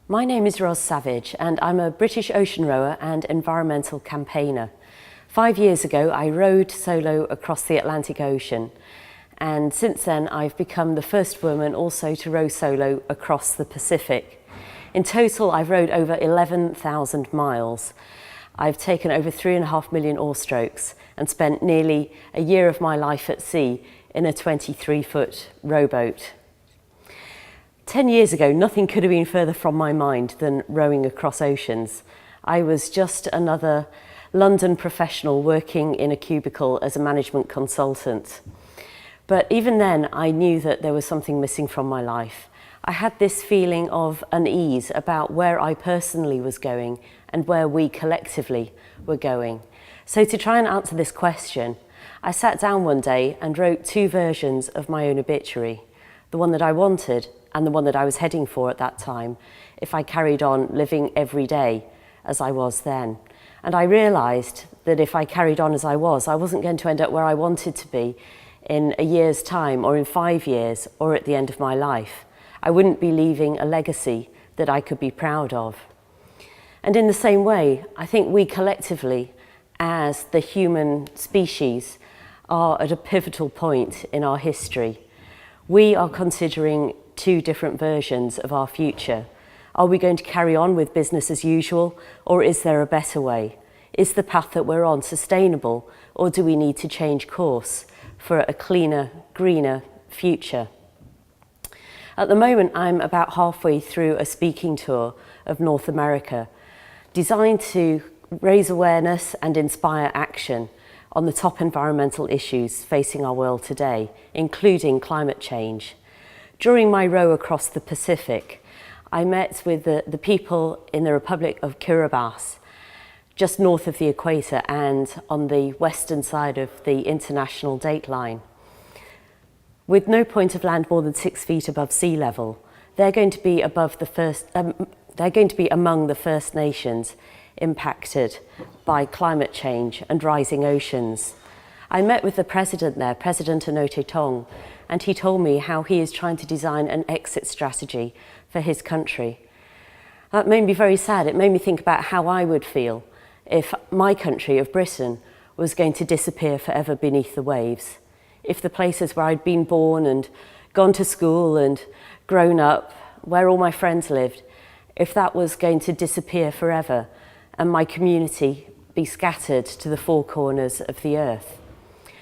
My name is Roz Savage and I'm a British ocean rower and environmental campaigner. 5 years ago I rowed solo across the Atlantic Ocean, and since then I've become the first woman also to row solo across the Pacific. In total I've rowed over 11,000 miles. I've taken over 3.5 million oar strokes and spent nearly a year of my life at sea in a 23-foot rowboat. 10 years ago, nothing could have been further from my mind than rowing across oceans. I was just another London professional working in a cubicle as a management consultant. But even then, I knew that there was something missing from my life. I had this feeling of unease about where I personally was going and where we collectively were going. So to try and answer this question, I sat down one day and wrote 2 versions of my own obituary, the one that I wanted and the one that I was heading for at that time, if I carried on living every day as I was then. And I realised that if I carried on as I wasn't going to end up where I wanted to be in a year's time, or in 5 years, or at the end of my life. I wouldn't be leaving a legacy that I could be proud of. And in the same way, I think we collectively, as the human species, are at a pivotal point in our history. We are considering 2 different versions of our future. Are we going to carry on with business as usual, or is there a better way? Is the path that we're on sustainable, or do we need to change course for a cleaner, greener future? At the moment, I'm about halfway through a speaking tour of North America, designed to raise awareness and inspire action on the top environmental issues facing our world today, including climate change. During my row across the Pacific, I met with the people in the Republic of Kiribati, just north of the equator and on the western side of the international date line. With no point of land more than 6 feet above sea level, they're going to be among the First Nations impacted by climate change and rising oceans. I met with the president there, President Anote Tong, and he told me how he is trying to design an exit strategy for his country. That made me very sad. It made me think about how I would feel if my country of Britain was going to disappear forever beneath the waves. If the places where I'd been born and gone to school and grown up, where all my friends lived, if that was going to disappear forever and my community be scattered to the 4 corners of the earth.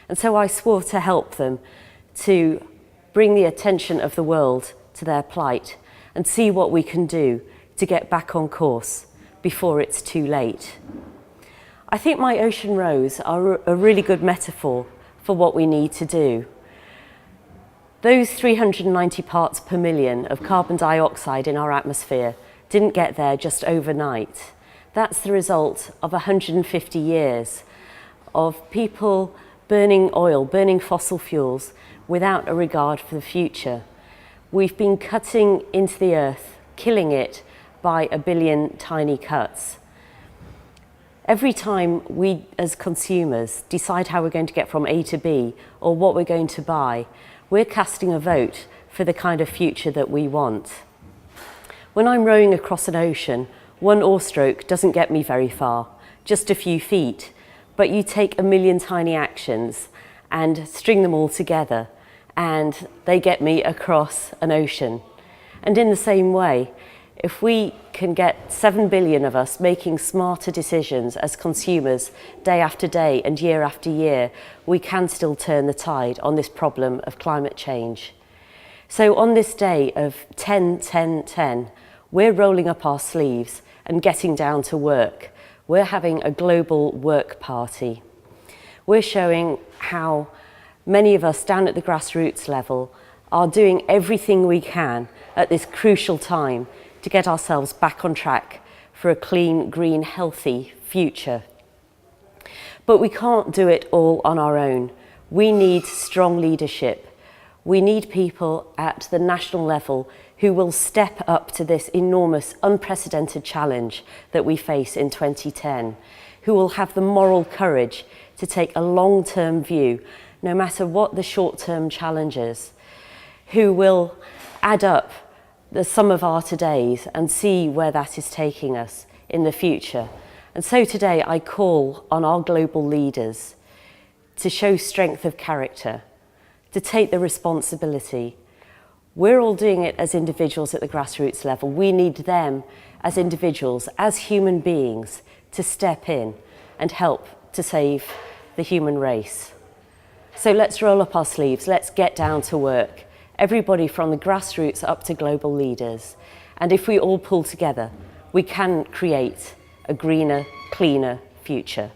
And so I swore to help them to bring the attention of the world to their plight and see what we can do to get back on course before it's too late. I think my ocean rows are a really good metaphor for what we need to do. Those 390 parts per million of carbon dioxide in our atmosphere didn't get there just overnight. That's the result of 150 years of people burning oil, burning fossil fuels without a regard for the future. We've been cutting into the earth, killing it by 1 billion tiny cuts. Every time we as consumers decide how we're going to get from A to B or what we're going to buy, we're casting a vote for the kind of future that we want. When I'm rowing across an ocean, 1 oar stroke doesn't get me very far, just a few feet, but you take 1 million tiny actions and string them all together, and they get me across an ocean. And in the same way, if we can get 7 billion of us making smarter decisions as consumers day after day and year after year, we can still turn the tide on this problem of climate change. So on this day of 10-10-10, we're rolling up our sleeves and getting down to work. We're having a global work party. We're showing how many of us down at the grassroots level are doing everything we can at this crucial time to get ourselves back on track for a clean, green, healthy future. But we can't do it all on our own. We need strong leadership. We need people at the national level who will step up to this enormous, unprecedented challenge that we face in 2010, who will have the moral courage to take a long-term view, no matter what the short-term challenges, who will add up the sum of our todays and see where that is taking us in the future. And so today I call on our global leaders to show strength of character, to take the responsibility. We're all doing it as individuals at the grassroots level. We need them as individuals, as human beings, to step in and help to save the human race. So let's roll up our sleeves, let's get down to work. Everybody from the grassroots up to global leaders. And if we all pull together, we can create a greener, cleaner future.